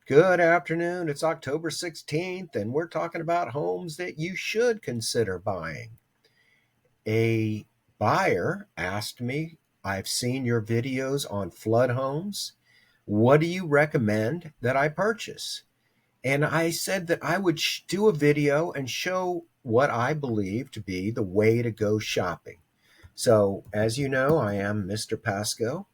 Good afternoon. It's October 16th, and we're talking about homes that you should consider buying. A buyer asked me, I've seen your videos on flood homes. What do you recommend that I purchase? And I said that I would do a video and show what I believe to be the way to go shopping. So, as you know, I am Mr. Pasco,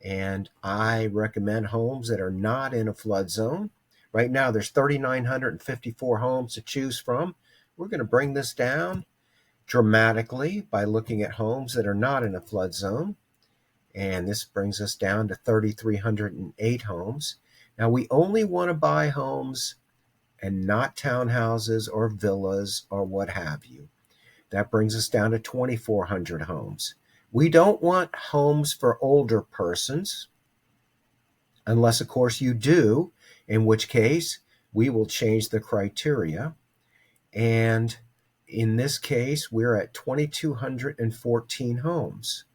and I recommend homes that are not in a flood zone. Right now, there's 3,954 homes to choose from. We're going to bring this down dramatically by looking at homes that are not in a flood zone. And this brings us down to 3,308 homes. Now, we only want to buy homes and not townhouses or villas or what have you. That brings us down to 2,400 homes. We don't want homes for older persons, unless, of course, you do, in which case we will change the criteria. And in this case, we're at 2,214 homes.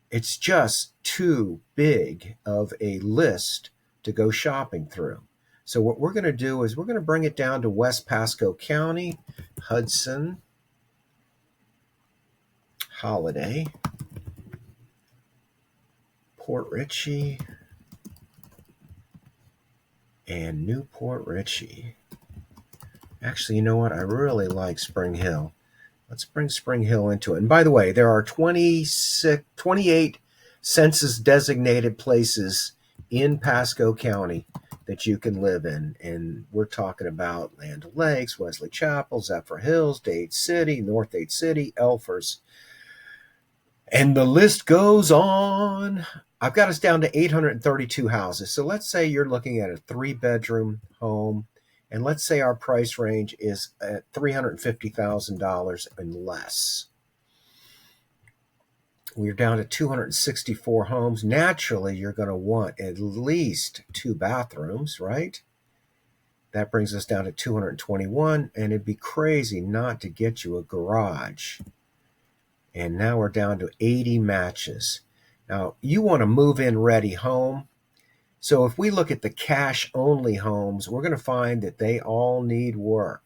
It's just too big of a list to go shopping through. So what we're going to do is we're going to bring it down to West Pasco County, Hudson, Holiday, Port Richey, and Newport Richey. Actually, you know what? I really like Spring Hill. Let's bring Spring Hill into it. And by the way, there are 28 census designated places in Pasco County that you can live in. And we're talking about Land O'Lakes, Wesley Chapel, Zephyr Hills, Dade City, North Dade City, Elfers. And the list goes on. I've got us down to 832 houses. So let's say you're looking at a 3-bedroom home, and let's say our price range is at $350,000 and less. We're down to 264 homes. Naturally, you're going to want at least 2 bathrooms, right? That brings us down to 221, and it'd be crazy not to get you a garage. And now we're down to 80 matches. Now, you want a move-in ready home. So if we look at the cash-only homes, we're going to find that they all need work.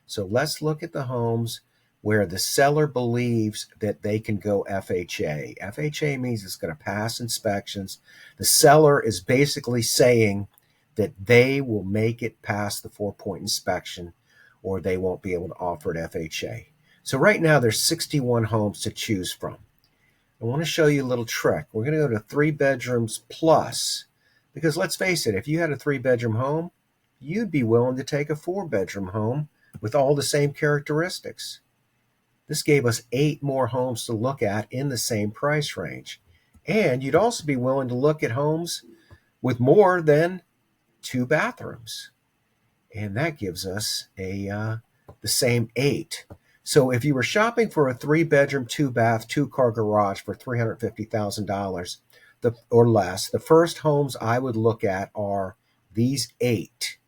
So let's look at the homes where the seller believes that they can go FHA. FHA means it's going to pass inspections. The seller is basically saying that they will make it past the 4-point inspection, or they won't be able to offer it FHA. So right now there's 61 homes to choose from. I want to show you a little trick. We're going to go to 3 bedrooms plus, because let's face it, if you had a 3-bedroom home, you'd be willing to take a 4-bedroom home with all the same characteristics. This gave us 8 more homes to look at in the same price range. And you'd also be willing to look at homes with more than 2 bathrooms. And that gives us the same 8. So if you were shopping for a 3-bedroom, 2-bath, 2-car garage for $350,000 or less, the first homes I would look at are these 8,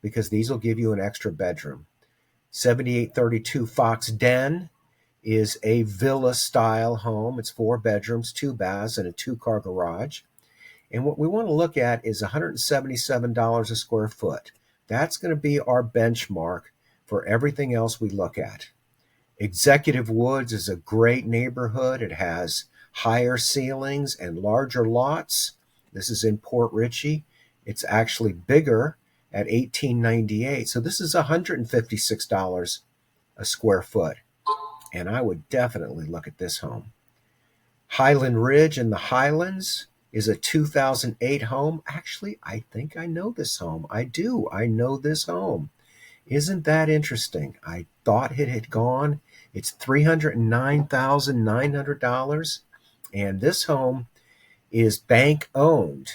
because these will give you an extra bedroom. 7832 Fox Den is a villa-style home. It's 4 bedrooms, 2 baths, and a 2-car garage. And what we want to look at is $177 a square foot. That's going to be our benchmark for everything else we look at. Executive Woods is a great neighborhood. It has higher ceilings and larger lots. This is in Port Richey. It's actually bigger at $1,898. So this is $156 a square foot. And I would definitely look at this home. Highland Ridge in the Highlands is a 2008 home. Actually, I think I know this home. I do. I know this home. Isn't that interesting? I thought it had gone. It's $309,900. And this home is bank owned.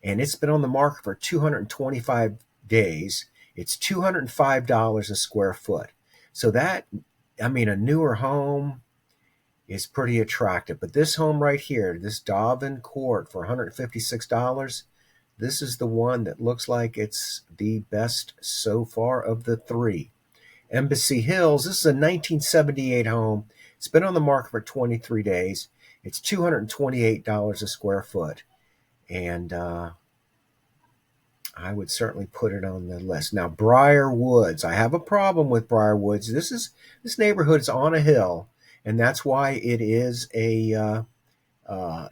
And it's been on the market for 225 days. It's $205 a square foot. So that, a newer home is pretty attractive. But this home right here, this Dobbin Court for $156, this is the one that looks like it's the best so far of the 3. Embassy Hills, this is a 1978 home. It's been on the market for 23 days. It's $228 a square foot. And I would certainly put it on the list. Now, Briar Woods. I have a problem with Briar Woods. This neighborhood is on a hill, and that's why it is a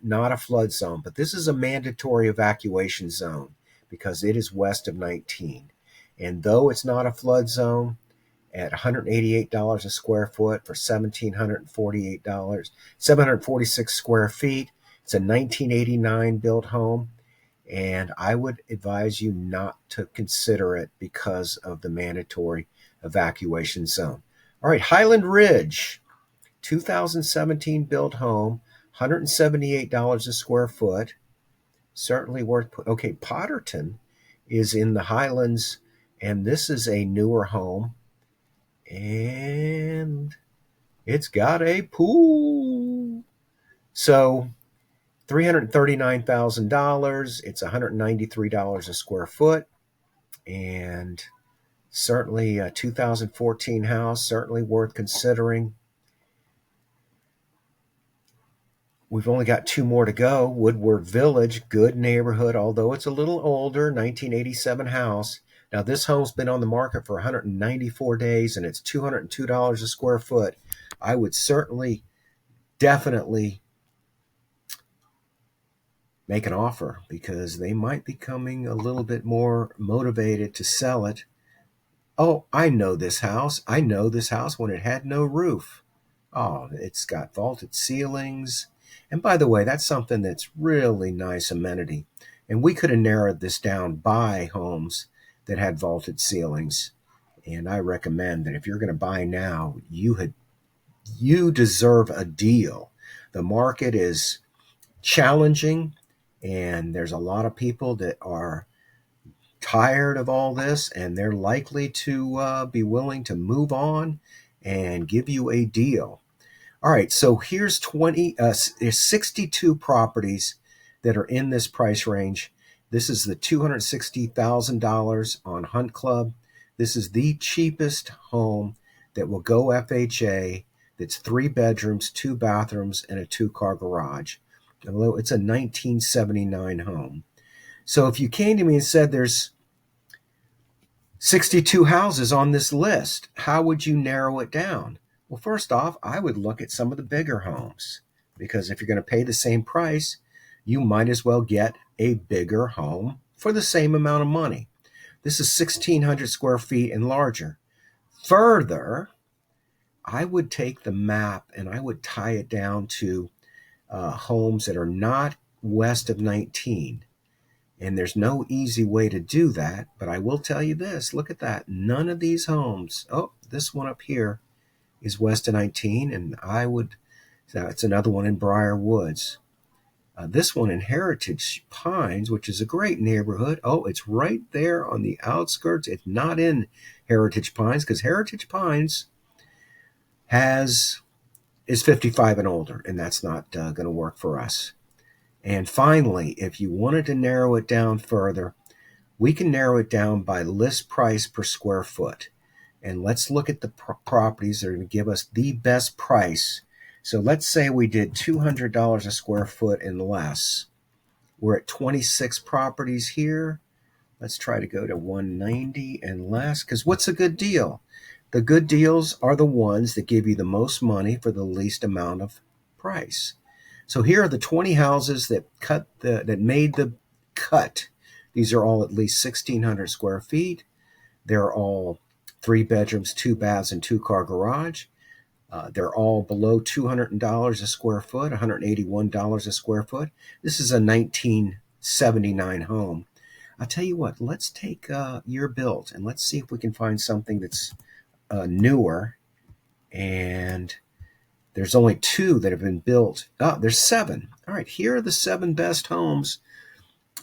not a flood zone. But this is a mandatory evacuation zone because it is west of 19. And though it's not a flood zone, at $188 a square foot for $1,748, 746 square feet. It's a 1989 built home. And I would advise you not to consider it because of the mandatory evacuation zone. All right, Highland Ridge, 2017 built home, $178 a square foot. Certainly worth okay, Potterton is in the Highlands, and this is a newer home, and it's got a pool. So $339,000. It's $193 a square foot, and certainly a 2014 house, certainly worth considering. We've only got two more to go. Woodward Village, good neighborhood, although it's a little older, 1987 house. Now, this home's been on the market for 194 days, and it's $202 a square foot. I would certainly, definitely make an offer because they might be coming a little bit more motivated to sell it. Oh, I know this house. I know this house when it had no roof. Oh, it's got vaulted ceilings. And by the way, that's something that's really nice amenity. And we could have narrowed this down by homes that had vaulted ceilings. And I recommend that if you're going to buy now, you deserve a deal. The market is challenging, and there's a lot of people that are tired of all this, and they're likely to be willing to move on and give you a deal. All right, so here's 62 properties that are in this price range. This is the $260,000 on Hunt Club. This is the cheapest home that will go FHA. That's 3 bedrooms, 2 bathrooms, and a 2-car garage. Although it's a 1979 home. So if you came to me and said there's 62 houses on this list, how would you narrow it down? Well, first off, I would look at some of the bigger homes, because if you're going to pay the same price, you might as well get a bigger home for the same amount of money. This is 1,600 square feet and larger. Further, I would take the map and I would tie it down to homes that are not west of 19. And there's no easy way to do that, but I will tell you this. Look at that. None of these homes, this one up here is west of 19, and it's another one in Briar Woods. This one in Heritage Pines, which is a great neighborhood. It's right there on the outskirts. It's not in Heritage Pines because Heritage Pines is 55 and older, and that's not going to work for us. And finally, if you wanted to narrow it down further, we can narrow it down by list price per square foot. And let's look at the properties that are going to give us the best price. So let's say we did $200 a square foot and less. We're at 26 properties here. Let's try to go to 190 and less, because what's a good deal? The good deals are the ones that give you the most money for the least amount of price. So here are the 20 houses that made the cut. These are all at least 1,600 square feet. They're all 3 bedrooms, 2 baths, and 2-car garage. They're all below $200 a square foot, $181 a square foot. This is a 1979 home. I'll tell you what, let's take year built, and let's see if we can find something that's newer. And there's only 2 that have been built. There's 7. All right, here are the 7 best homes.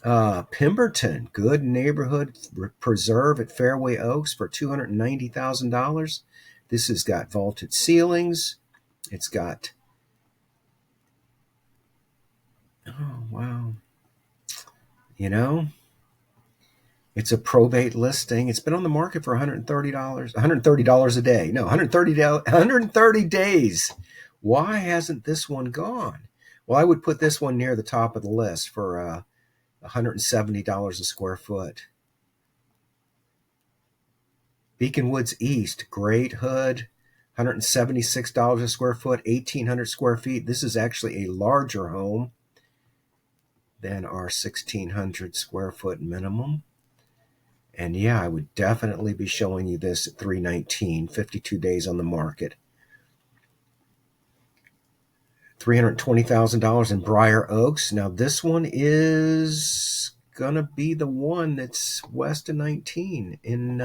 Pemberton, good neighborhood preserve at Fairway Oaks for $290,000. This has got vaulted ceilings. It's got, oh, wow. It's a probate listing. It's been on the market for $130 a day. No, 130 days. Why hasn't this one gone? Well, I would put this one near the top of the list for $170 a square foot. Beacon Woods East, Great Hood, $176 a square foot, 1,800 square feet. This is actually a larger home than our 1,600 square foot minimum. And yeah, I would definitely be showing you this at $319, 52 days on the market. $320,000 in Briar Oaks. Now this one is gonna be the one that's west of 19 and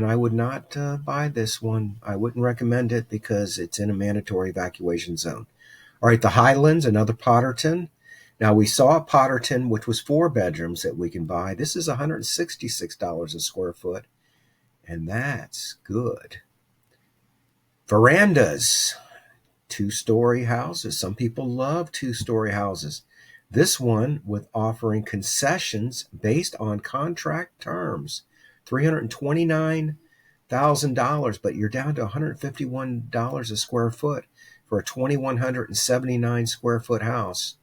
I would not buy this one. I wouldn't recommend it because it's in a mandatory evacuation zone. All right, the Highlands, another Potterton. Now we saw a Potterton, which was 4 bedrooms that we can buy. This is $166 a square foot, and that's good. Verandas, 2-story houses. Some people love 2-story houses. This one with offering concessions based on contract terms, $329,000, but you're down to $151 a square foot for a 2,179 square foot house.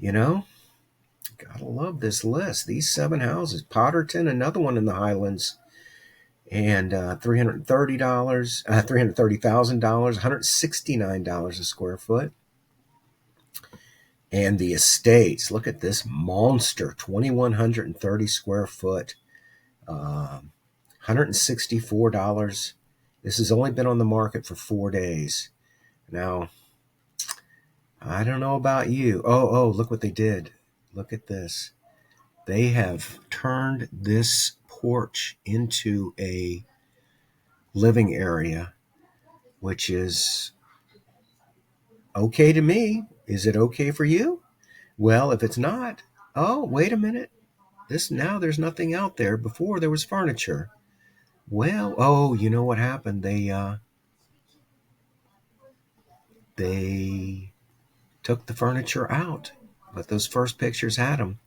You know, gotta love this list. These 7 houses. Potterton, another one in the Highlands, and $330,000, $169 a square foot. And the Estates, look at this monster, 2,130 square foot, $164. This has only been on the market for 4 days. Now, I don't know about you. Oh, look what they did. Look at this. They have turned this porch into a living area, which is okay to me. Is it okay for you? Well, if it's not, oh, wait a minute. Now there's nothing out there. Before there was furniture. Well, oh, you know what happened? They took the furniture out, but those first pictures had them.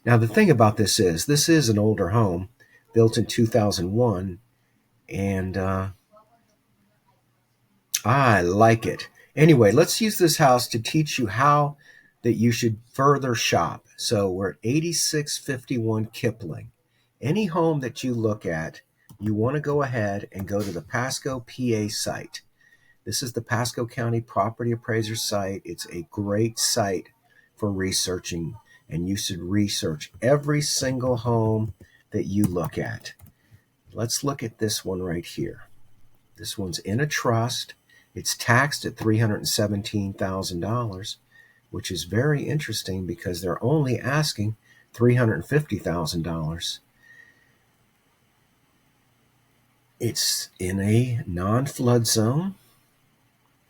Now the thing about this is an older home, built in 2001, and I like it. Anyway, let's use this house to teach you how that you should further shop. So we're at 8651 Kipling. Any home that you look at, you want to go ahead and go to the Pasco, PA site. This is the Pasco County Property Appraiser site. It's a great site for researching, and you should research every single home that you look at. Let's look at this one right here. This one's in a trust. It's taxed at $317,000, which is very interesting because they're only asking $350,000. It's in a non-flood zone.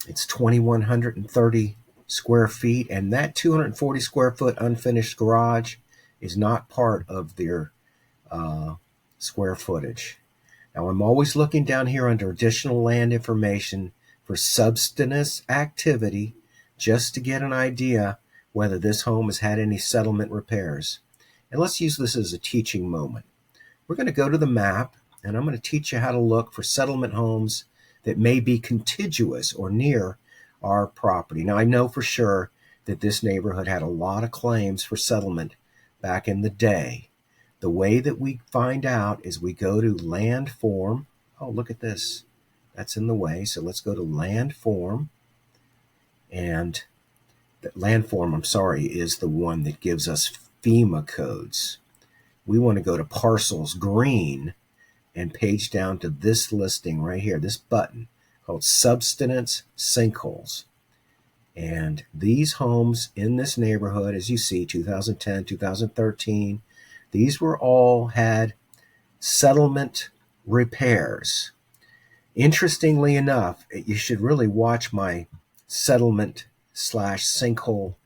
It's 2,130 square feet, and that 240 square foot unfinished garage is not part of their square footage. Now, I'm always looking down here under additional land information for subsistence activity, just to get an idea whether this home has had any settlement repairs. And let's use this as a teaching moment. We're going to go to the map, and I'm going to teach you how to look for settlement homes that may be contiguous or near our property. Now, I know for sure that this neighborhood had a lot of claims for settlement back in the day. The way that we find out is we go to land form. Oh, look at this. That's in the way. So let's go to land form. And the land form, is the one that gives us FEMA codes. We want to go to parcels green and page down to this listing right here, this button called subsistence sinkholes. And these homes in this neighborhood, as you see, 2010, 2013, these were all had settlement repairs. Interestingly enough, you should really watch my settlement/sinkhole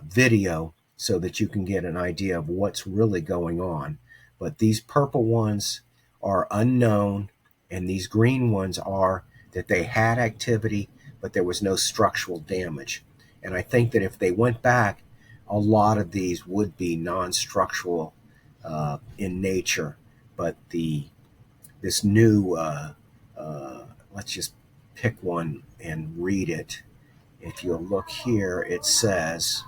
video so that you can get an idea of what's really going on. But these purple ones are unknown, and these green ones are that they had activity, but there was no structural damage. And I think that if they went back, a lot of these would be non-structural in nature. But this new, let's just pick one and read it. If you'll look here, it says,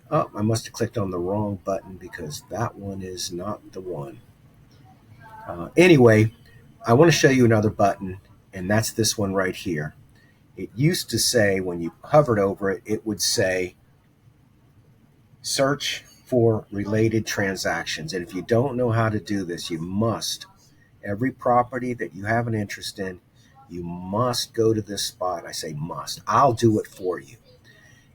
Oh, I must have clicked on the wrong button because that one is not the one. Anyway, I want to show you another button, and that's this one right here. It used to say, when you hovered over it, it would say search for related transactions. And if you don't know how to do this, you must. Every property that you have an interest in, you must go to this spot. I say must. I'll do it for you.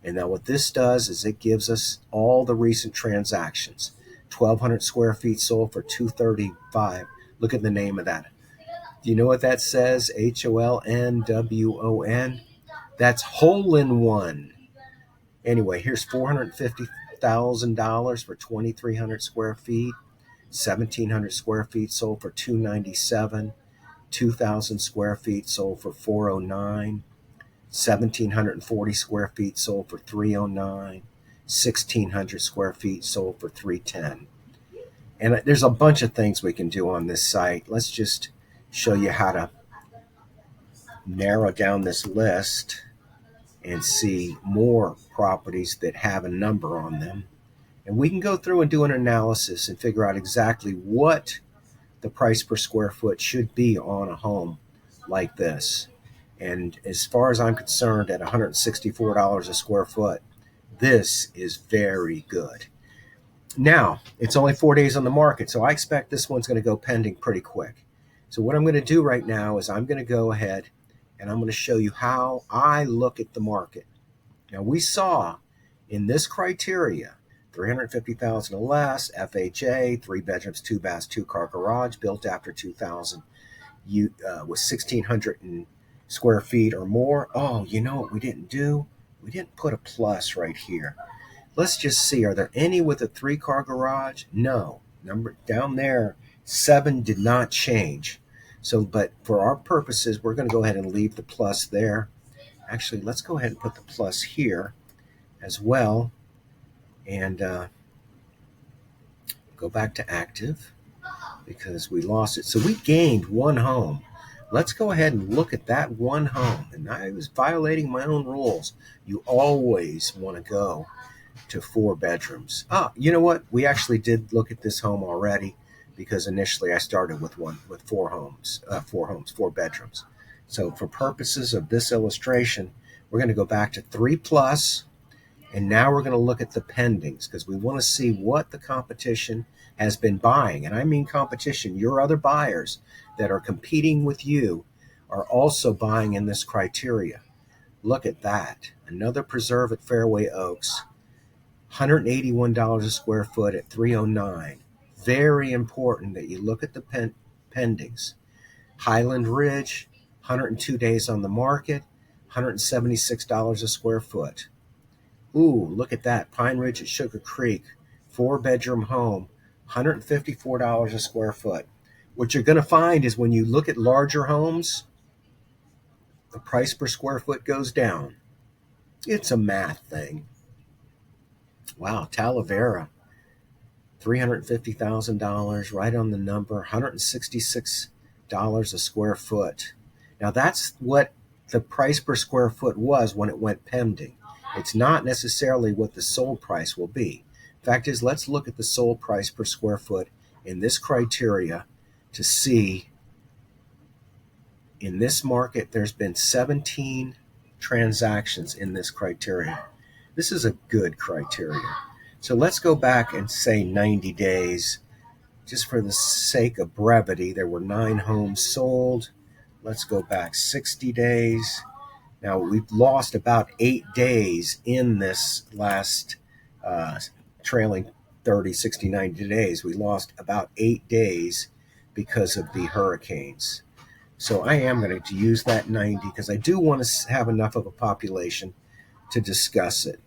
And now what this does is it gives us all the recent transactions. 1,200 square feet sold for 235. Look at the name of that. Do you know what that says? HOLNWON. That's hole in one. Anyway, here's $450,000 for 2,300 square feet. 1,700 square feet sold for 297. 2,000 square feet sold for 409. 1,740 square feet sold for 309. 1,600 square feet sold for 310. And there's a bunch of things we can do on this site. Let's just show you how to narrow down this list and see more properties that have a number on them. And we can go through and do an analysis and figure out exactly what the price per square foot should be on a home like this. And as far as I'm concerned, at $164 a square foot, this is very good. Now, it's only 4 days on the market, so I expect this one's going to go pending pretty quick. So what I'm going to do right now is I'm going to go ahead and I'm going to show you how I look at the market. Now, we saw in this criteria, 350,000 or less, FHA, 3 bedrooms, 2 baths, 2-car garage, built after 2000, with 1,600 square feet or more. Oh, you know what we didn't do? We didn't put a plus right here. Let's just see, are there any with a 3-car garage? No. Number down there, 7 did not change. So, but for our purposes, we're going to go ahead and leave the plus there. Actually, let's go ahead and put the plus here as well. And go back to active because we lost it. So we gained one home. Let's go ahead and look at that one home. And I was violating my own rules. You always want to go to 4 bedrooms. You know what? We actually did look at this home already because initially I started with 4 bedrooms. So for purposes of this illustration, we're going to go back to 3 plus, and now we're going to look at the pendings because we want to see what the competition has been buying. And I mean competition, your other buyers that are competing with you are also buying in this criteria. Look at that. Another preserve at Fairway Oaks, $181 a square foot at 309. Very important that you look at the pendings. Highland Ridge, 102 days on the market, $176 a square foot. Ooh, look at that. Pine Ridge at Sugar Creek, 4-bedroom home, $154 a square foot. What you're going to find is when you look at larger homes, the price per square foot goes down. It's a math thing. Wow, Talavera, $350,000, right on the number, $166 a square foot. Now that's what the price per square foot was when it went pending. It's not necessarily what the sold price will be. Fact is, let's look at the sold price per square foot in this criteria to see. In this market, there's been 17 transactions in this criteria. This is a good criteria. So let's go back and say 90 days. Just for the sake of brevity, there were 9 homes sold. Let's go back 60 days. Now, we've lost about 8 days in this last trailing 30, 60, 90 days. We lost about 8 days because of the hurricanes. So I am going to use that 90 because I do want to have enough of a population to discuss it.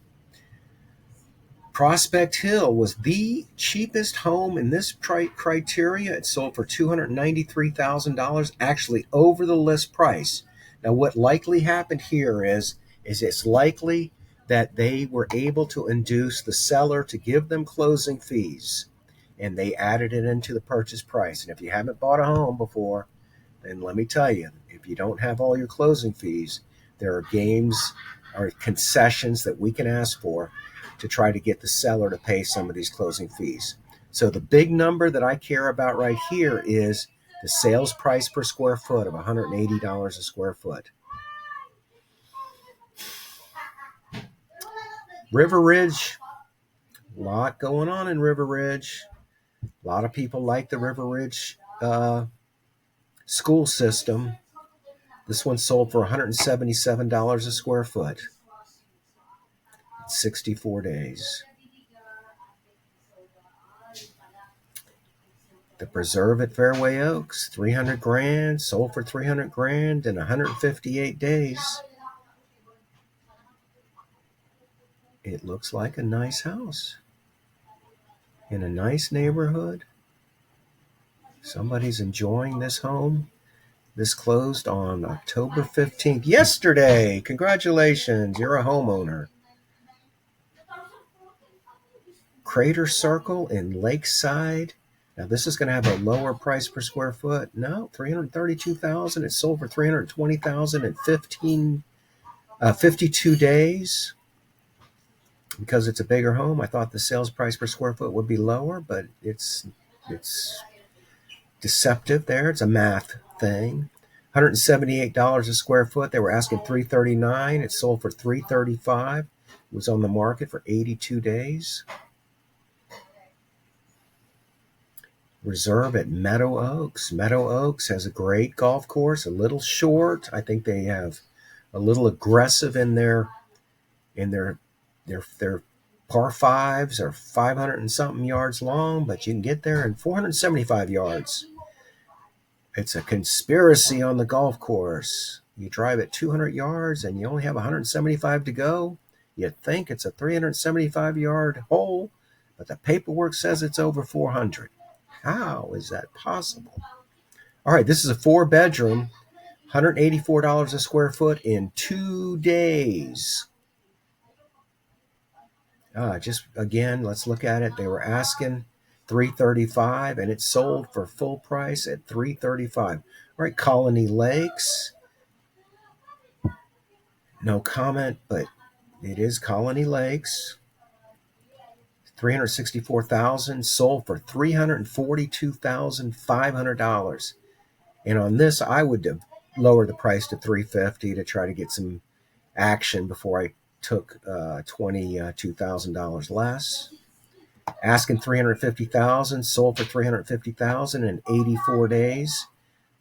Prospect Hill was the cheapest home in this criteria. It sold for $293,000, actually over the list price. Now, what likely happened here is it's likely that they were able to induce the seller to give them closing fees, and they added it into the purchase price. And if you haven't bought a home before, then let me tell you, if you don't have all your closing fees, there are games or concessions that we can ask for. to try to get the seller to pay some of these closing fees. So the big number that I care about right here is the sales price per square foot of $180 a square foot. River Ridge, a lot going on in River Ridge. A lot of people like the River Ridge school system. This one sold for $177 a square foot. 64 days. The Preserve at Fairway Oaks, 300 grand, sold for 300 grand in 158 days. It looks like a nice house in a nice neighborhood. Somebody's enjoying this home. This closed on October 15th, yesterday. Congratulations, you're a homeowner. Crater Circle in Lakeside. Now this is going to have a lower price per square foot. No, $332,000. It sold for $320,000 in 52 days. Because it's a bigger home, I thought the sales price per square foot would be lower, but it's deceptive there. It's a math thing. $178 a square foot. They were asking $339. It sold for $335. It was on the market for 82 days. Reserve at Meadow Oaks. Meadow Oaks has a great golf course, a little short. I think they have a little aggressive in their par fives are 500 and something yards long, but you can get there in 475 yards. It's a conspiracy on the golf course. You drive at 200 yards and you only have 175 to go. You think it's a 375-yard hole, but the paperwork says it's over 400. How is that possible? All right, this is a 4-bedroom, $184 a square foot in 2 days. Just again, let's look at it. They were asking $335 and it sold for full price at $335. All right, Colony Lakes. No comment, but it is Colony Lakes. $364,000, sold for $342,500. And on this, I would have lowered the price to $350 to try to get some action before I took $22,000 less. Asking $350,000, sold for $350,000 in 84 days.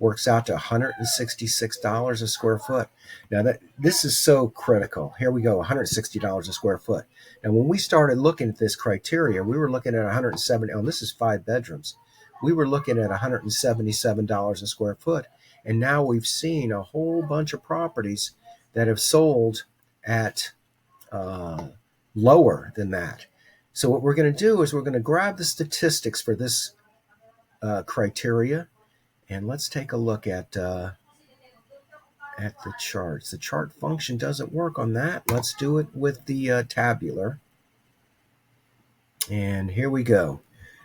Works out to $166 a square foot. Now this is so critical. Here we go, $160 a square foot. Now when we started looking at this criteria, we were looking at 170. Oh, this is 5 bedrooms. We were looking at $177 a square foot, and now we've seen a whole bunch of properties that have sold at lower than that. So what we're going to do is we're going to grab the statistics for this criteria. And let's take a look at the charts. The chart function doesn't work on that. Let's do it with the tabular. And here we go.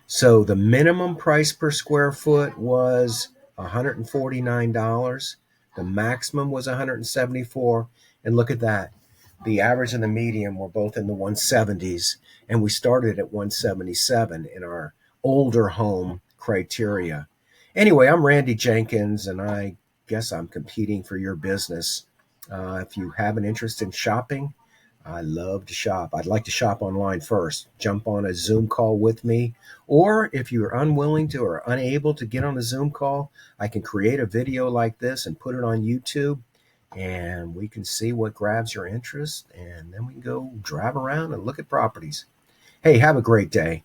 So the minimum price per square foot was $149. The maximum was $174. And look at that. The average and the median were both in the 170s. And we started at 177 in our older home criteria. Anyway, I'm Randy Jenkins, and I guess I'm competing for your business. If you have an interest in shopping, I love to shop. I'd like to shop online first. Jump on a Zoom call with me. Or if you're unwilling to or unable to get on a Zoom call, I can create a video like this and put it on YouTube, and we can see what grabs your interest, and then we can go drive around and look at properties. Hey, have a great day.